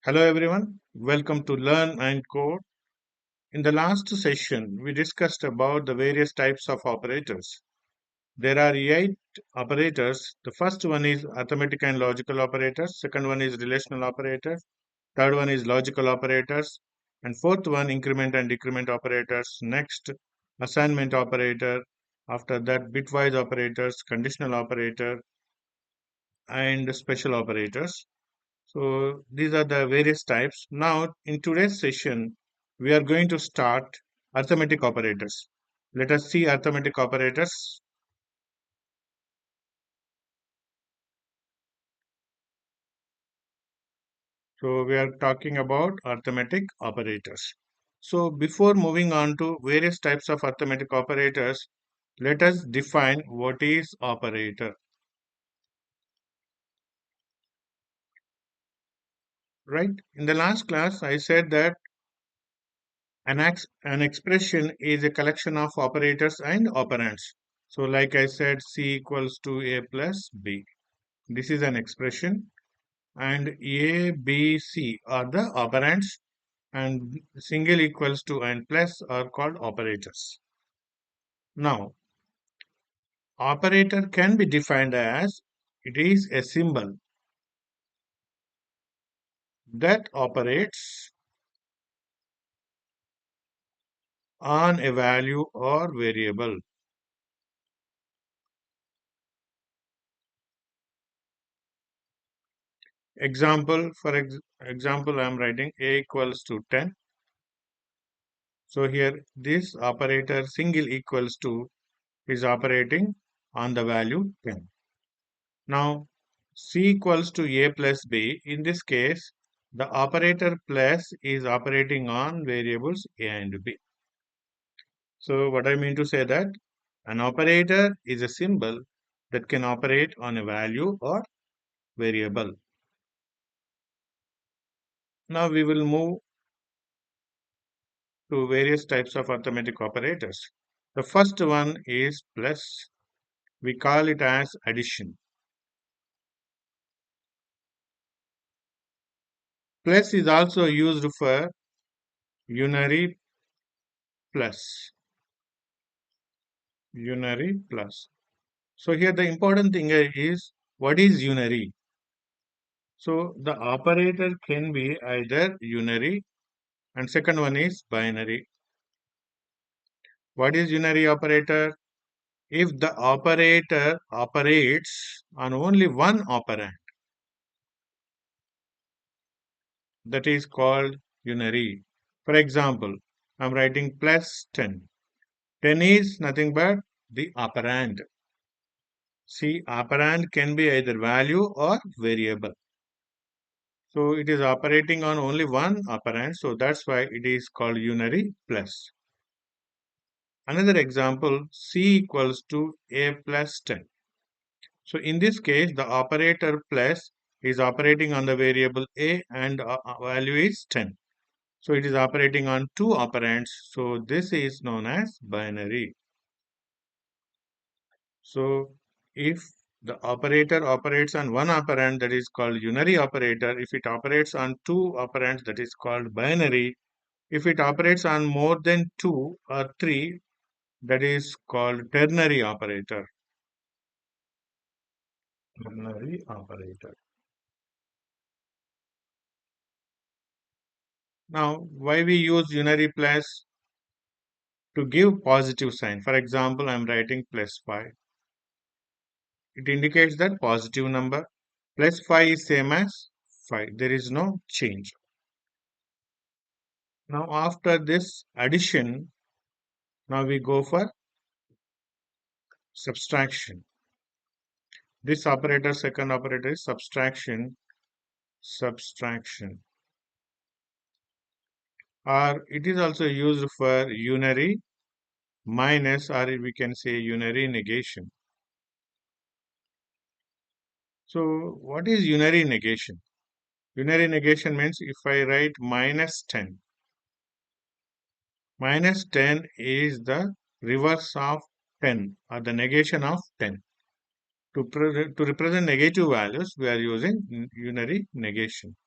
Hello everyone, welcome to Learn and Code. In the last session, we discussed about the various types of operators. There are 8 operators. The first one is arithmetic and logical operators, second one is relational operators, third one is logical operators, and fourth one increment and decrement operators. Next, assignment operator, after that bitwise operators, conditional operator, and special operators. So these are the various types. Now, in today's session, we are going to start arithmetic operators. Let us see arithmetic operators. So we are talking about arithmetic operators. So before moving on to various types of arithmetic operators, let us define what is operator. Right? In the last class, I said that an expression is a collection of operators and operands. So like I said, C equals to A plus B. This is an expression, and A, B, C are the operands, and single equals to and plus are called operators. Now, operator can be defined as it is a symbol that operates on a value or variable. Example, example, I am writing A equals to 10. So here this operator single equals to is operating on the value 10. Now C equals to A plus B. In this case, the operator plus is operating on variables A and B. So what I mean to say that an operator is a symbol that can operate on a value or variable. Now we will move to various types of arithmetic operators. The first one is plus. We call it as addition. Plus is also used for unary plus. Unary plus. So here the important thing is what is unary? So the operator can be either unary and second one is binary. What is unary operator? If the operator operates on only one operand, that is called unary. For example, I am writing plus 10. 10 is nothing but the operand. See, operand can be either value or variable. So it is operating on only one operand, so that's why it is called unary plus. Another example, C equals to A plus 10. So in this case, the operator plus is operating on the variable A and value is 10. So it is operating on two operands. So this is known as binary. So if the operator operates on one operand, that is called unary operator. If it operates on two operands, that is called binary. If it operates on more than two or three, that is called ternary operator. Ternary operator. Now, why we use unary plus? To give positive sign. For example, I am writing plus 5. It indicates that positive number. Plus 5 is same as 5. There is no change. Now, after this addition, now we go for subtraction. This operator, second operator is subtraction. Subtraction. Or it is also used for unary minus, or we can say unary negation. So, what is unary negation? Unary negation means if I write minus 10, minus 10 is the reverse of 10 or the negation of 10. To represent negative values, we are using unary negation.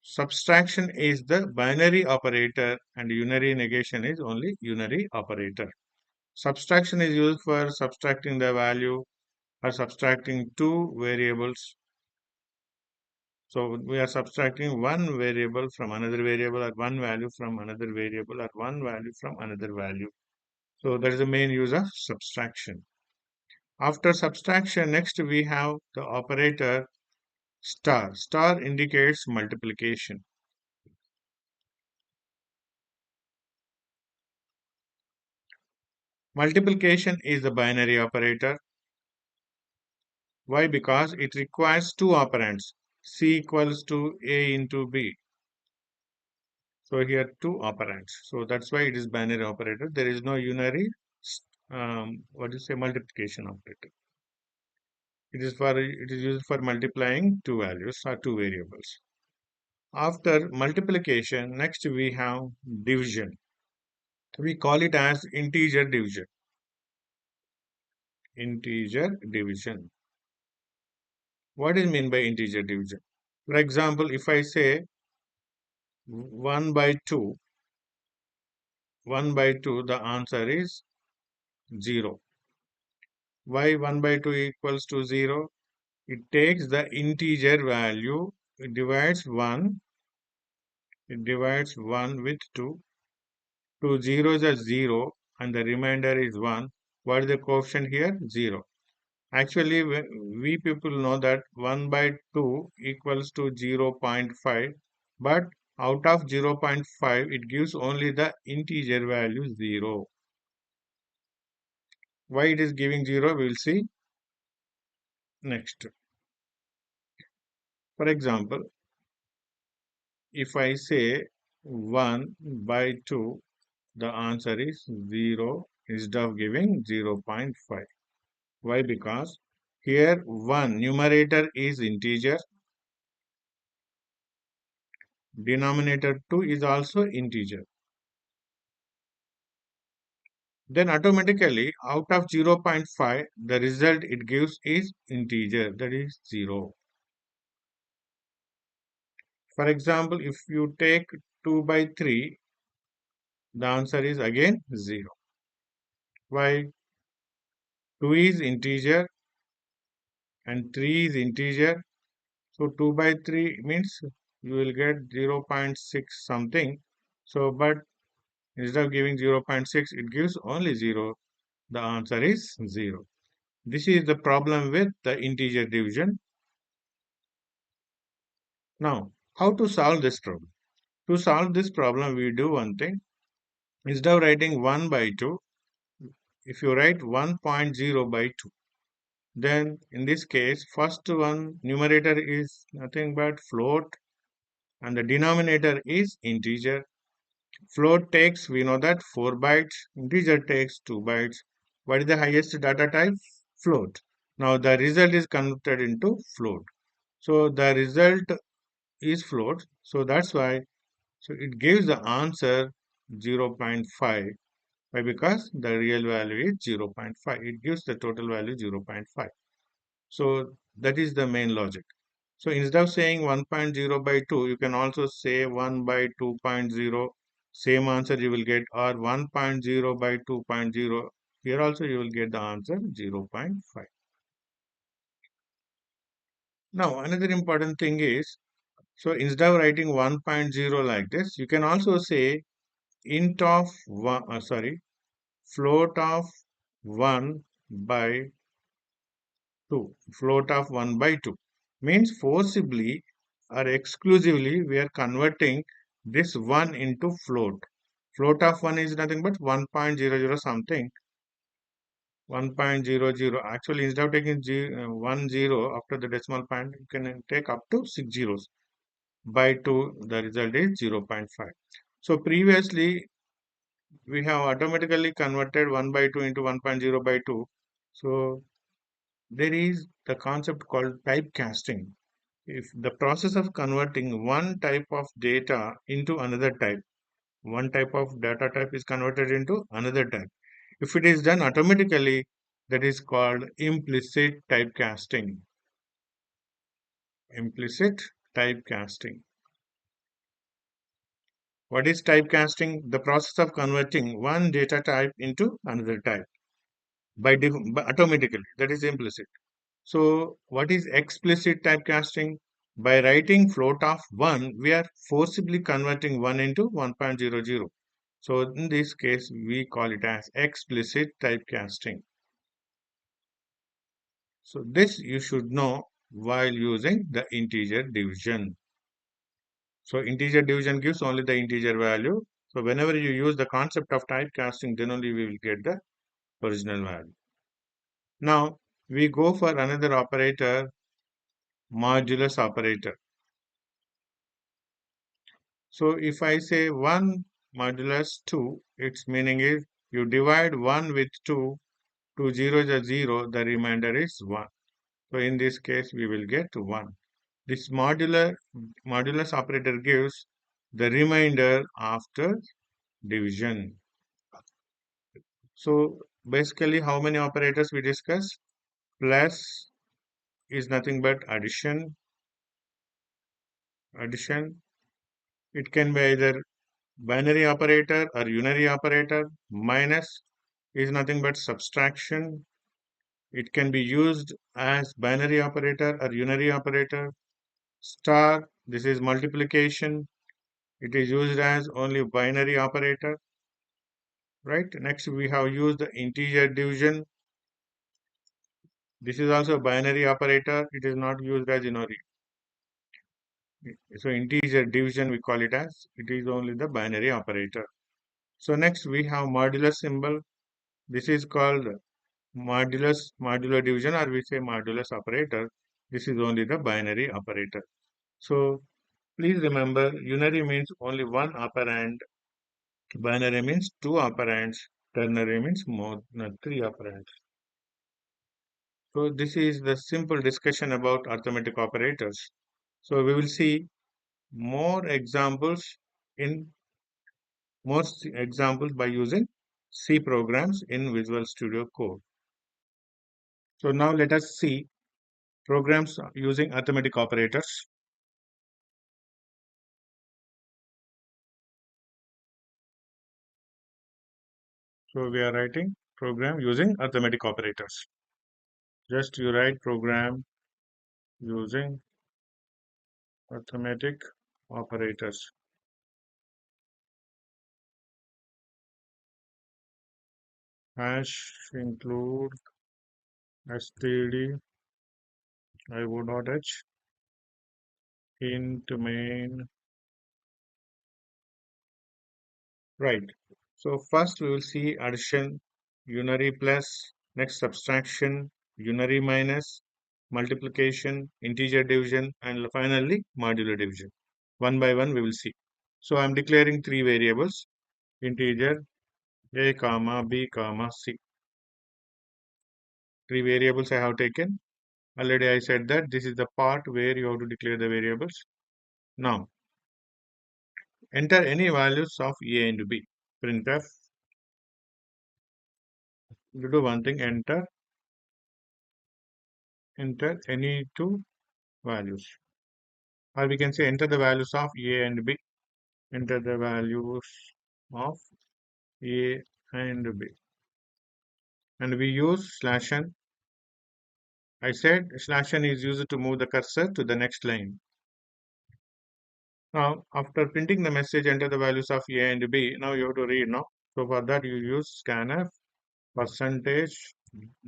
Subtraction is the binary operator and unary negation is only unary operator. Subtraction is used for subtracting the value or subtracting two variables. So we are subtracting one variable from another variable or one value from another variable or one value from another value. So that is the main use of subtraction. After subtraction, next we have the operator star. Star indicates multiplication. Multiplication is the binary operator. Why? Because it requires two operands. C equals to A into B. So here two operands. So that's why it is binary operator. There is no unary, what do you say, multiplication operator. It is used for multiplying two values or two variables. After multiplication, next we have division. We call it as integer division. Integer division. What is mean by integer division? For example, if I say 1 by 2, 1 by 2, the answer is 0. Why 1 by 2 equals to 0? It takes the integer value, it divides 1 with 2. 0 is a 0 and the remainder is 1. What is the coefficient here? 0. Actually, we people know that 1 by 2 equals to 0.5, but out of 0.5, it gives only the integer value 0. Why it is giving 0, we will see next. For example, if I say 1 by 2, the answer is 0 instead of giving 0.5. Why? Because here 1 numerator is integer, denominator 2 is also integer. Then automatically out of 0.5, the result it gives is integer, that is 0. For example, if you take 2 by 3, the answer is again 0. Why? 2 is integer and 3 is integer. So 2 by 3 means you will get 0.6 something. So, but instead of giving 0.6, it gives only 0. The answer is 0. This is the problem with the integer division. Now, how to solve this problem? To solve this problem, we do one thing. Instead of writing 1 by 2, if you write 1.0 by 2, then in this case, first one numerator is nothing but float and the denominator is integer. Float takes, we know that 4 bytes, integer takes 2 bytes. What is the highest data type? Float. Now the result is converted into float. So the result is float. So that's why, so it gives the answer 0.5. Why? Because the real value is 0.5. It gives the total value 0.5. So that is the main logic. So instead of saying 1.0 by 2, you can also say 1 by 2.0. Same answer you will get, or 1.0 by 2.0. Here also you will get the answer 0.5. Now another important thing is, so instead of writing 1.0 like this, you can also say int of float of 1 by 2. Float of 1 by 2 means forcibly or exclusively we are converting this 1 into float. Float of 1 is nothing but 1.00 something. 1.00. Actually, instead of taking 1 0 after the decimal point, you can take up to 6 zeros. By 2, the result is 0.5. So previously, we have automatically converted 1 by 2 into 1.0 by 2. So there is the concept called typecasting. If the process of converting one type of data into another type, one type of data type is converted into another type. If it is done automatically, that is called implicit typecasting. Implicit typecasting. What is typecasting? The process of converting one data type into another type by automatically. That is implicit. So, what is explicit typecasting? By writing float of 1, we are forcibly converting 1 into 1.00. So, in this case, we call it as explicit typecasting. So, this you should know while using the integer division. So, integer division gives only the integer value. So, whenever you use the concept of typecasting, then only we will get the original value. Now, we go for another operator, modulus operator. So if I say 1 modulus 2, its meaning is you divide 1 with 2, 0 is 0, the remainder is 1. So in this case, we will get 1. This modulus operator gives the remainder after division. So basically, how many operators we discuss? Plus is nothing but addition. Addition. It can be either binary operator or unary operator. Minus is nothing but subtraction. It can be used as binary operator or unary operator. Star, this is multiplication. It is used as only binary operator. Right. Next, we have used the integer division. This is also a binary operator. It is not used as unary. So integer division, we call it as, it is only the binary operator. So next we have modulus symbol. This is called modular division, or we say modulus operator. This is only the binary operator. So please remember, unary means only one operand, binary means two operands, ternary means more than three operands. So this is the simple discussion about arithmetic operators. So we will see more examples in most examples by using C programs in Visual Studio Code. So now let us see programs using arithmetic operators. So we are writing program using arithmetic operators. Just you write program using arithmetic operators. Hash include std io.h int main. Right. So first we will see addition, unary plus, next subtraction, unary minus, multiplication, integer division, and finally modular division. One by one we will see. So I'm declaring three variables, integer a comma b comma c. Three variables I have taken. Already I said that this is the part where you have to declare the variables. Now enter any values of a and b. Printf, you do one thing, enter any two values, or we can say enter the values of a and b. Enter the values of a and b, and we use slash n. I said slash n is used to move the cursor to the next line. Now after printing the message, enter the values of a and b. Now you have to read now. So for that you use scanf percentage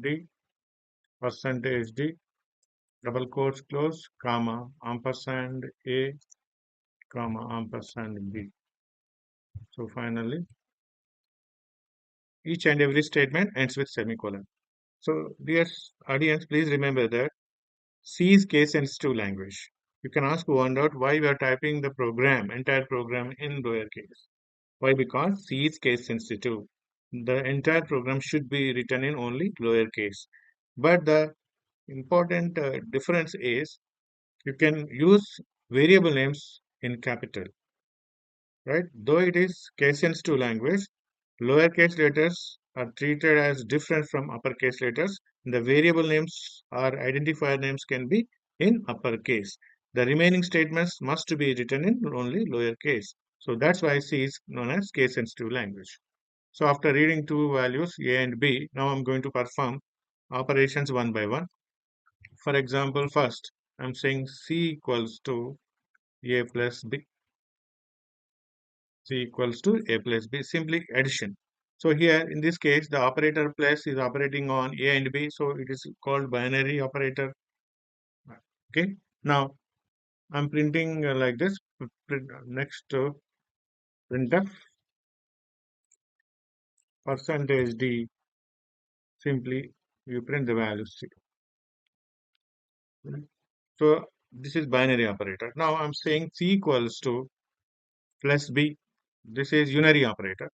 d double quotes close comma ampersand a comma ampersand b. So finally each and every statement ends with semicolon. So, dear audience, please remember that C is case sensitive language. You can ask one out why we are typing the program, entire program in lowercase. Why? Because C is case sensitive. The entire program should be written in only lowercase. But the important difference is you can use variable names in capital, right? Though it is case sensitive language, lowercase letters are treated as different from uppercase letters. The variable names or identifier names can be in uppercase. The remaining statements must be written in only lowercase. So that's why C is known as case sensitive language. So after reading two values A and B, now I'm going to perform operations one by one. For example, first I'm saying C equals to A plus B. C equals to A plus B, simply addition. So here in this case, the operator plus is operating on A and B, so it is called binary operator. Okay. Now I'm printing like this. Next printf percentage d, simply you print the values. So this is binary operator. Now I'm saying C equals to plus B. This is unary operator.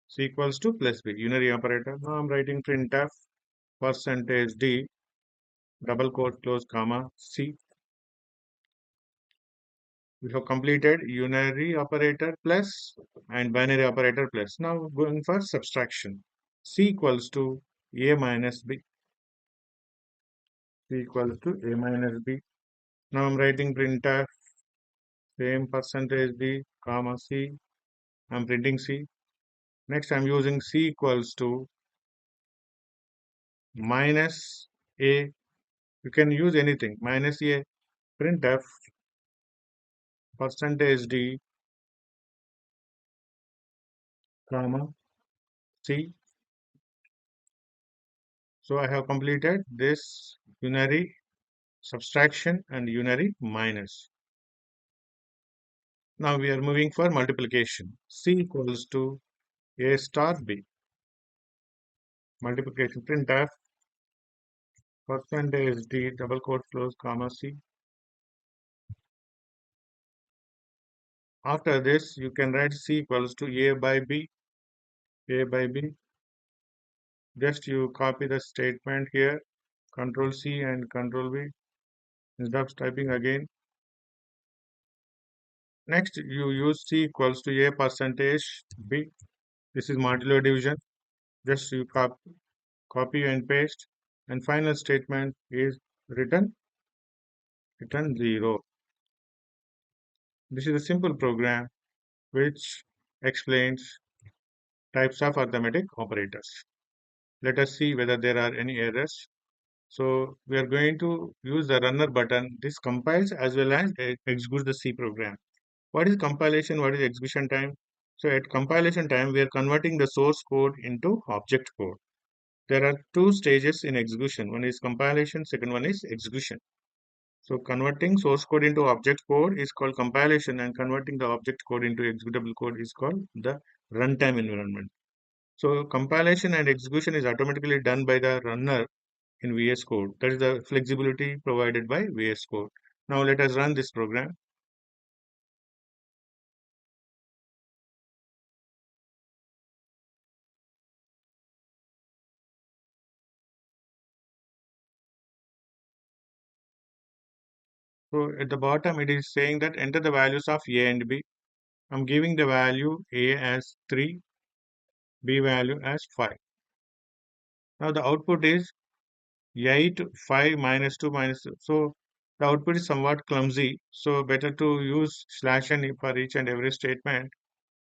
C equals to plus B, unary operator. Now I'm writing printf percentage d, double quote close comma C. We have completed unary operator plus and binary operator plus. Now going for subtraction. C equals to A minus B. C equals to A minus B. Now I'm writing printf same percentage D comma C. I'm printing C. Next I'm using C equals to minus A. You can use anything. Minus A. Printf percentage D comma C. So I have completed this unary subtraction and unary minus. Now we are moving for multiplication. C equals to A star B. Multiplication printf percentage D double quote close comma C. After this, you can write C equals to A by B. A by B. Just you copy the statement here, Control C and Control V. Instead of typing again. Next, you use C equals to A percentage B. This is modular division. Just you copy and paste. And final statement is return 0. This is a simple program which explains types of arithmetic operators. Let us see whether there are any errors. So we are going to use the runner button. This compiles as well as executes the C program. What is compilation? What is execution time? So at compilation time, we are converting the source code into object code. There are two stages in execution. One is compilation, second one is execution. So converting source code into object code is called compilation, and converting the object code into executable code is called the runtime environment. So compilation and execution is automatically done by the runner in VS Code. That is the flexibility provided by VS Code. Now let us run this program. So at the bottom it is saying that enter the values of A and B. I'm giving the value A as 3, B value as 5. Now the output is 8, 5 minus 2 minus 2. So the output is somewhat clumsy. So better to use slash n for each and every statement.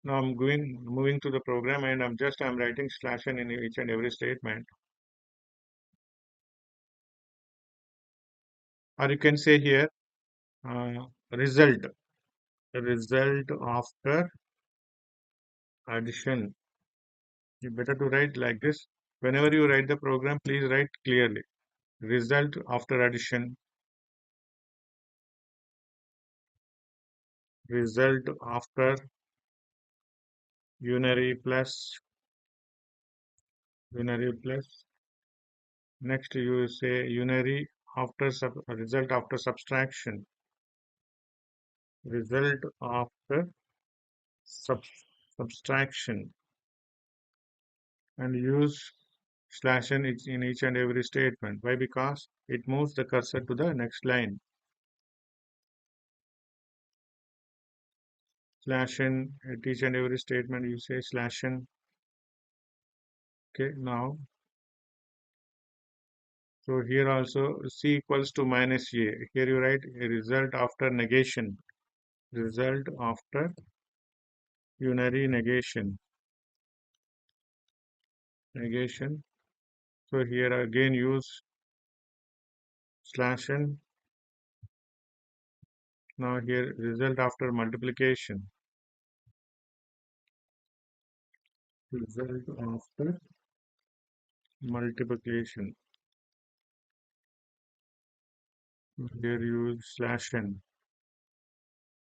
Now I'm moving to the program and I'm writing slash n in each and every statement. Or you can say here result after addition. You better to write like this. Whenever you write the program, please write clearly. Result after addition. Result after unary plus. Unary plus. Next you say unary after result after subtraction. Result after sub subtraction. And use slash n in each and every statement. Why? Because it moves the cursor to the next line. Slash n at each and every statement you say slash n. Okay, now so here also C equals to minus A. Here you write a result after negation. Result after unary negation. So here again use slash n. Now here result after multiplication. Result after multiplication. Here use slash n.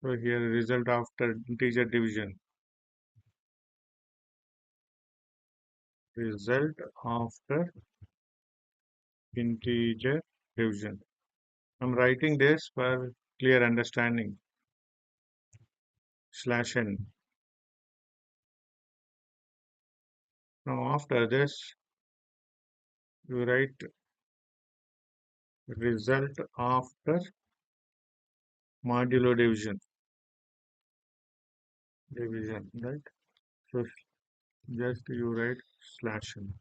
So here result after integer division. Result after integer division. I'm writing this for clear understanding. Slash n. Now after this, you write result after modulo division. Right? So just you write slash n.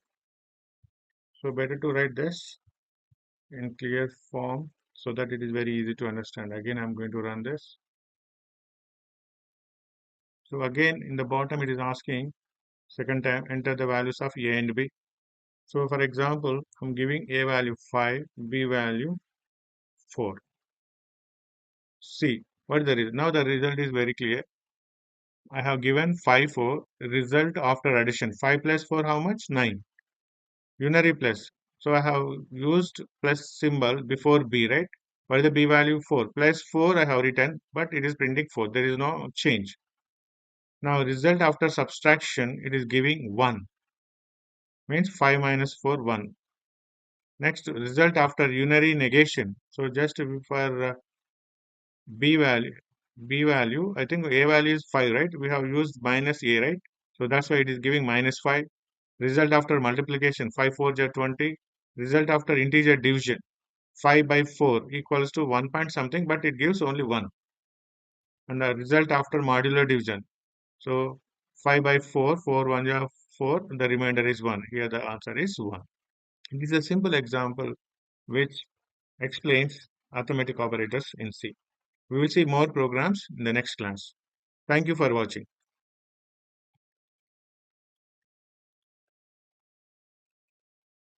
So better to write this in clear form so that it is very easy to understand. Again, I'm going to run this. So again, in the bottom, it is asking second time enter the values of a and b. So for example, I'm giving a value 5, b value 4. See what the result. Now the result is very clear. I have given 5, 4. Result after addition. 5 plus 4, how much? 9. Unary plus. So I have used plus symbol before b, right? What is the b value? 4. Plus 4 I have written, but it is printing 4. There is no change. Now result after subtraction, it is giving 1. Means 5 minus 4, 1. Next, result after unary negation. So just for b value, I think a value is 5, right? We have used minus a, right? So that's why it is giving minus 5. Result after multiplication, 5 4 are 20. Result after integer division, 5 by 4 equals to 1 point something, but it gives only 1. And the result after modular division. So 5 by 4, 4 1 are 4, the remainder is 1. Here the answer is 1. It is a simple example which explains arithmetic operators in C. We will see more programs in the next class. Thank you for watching.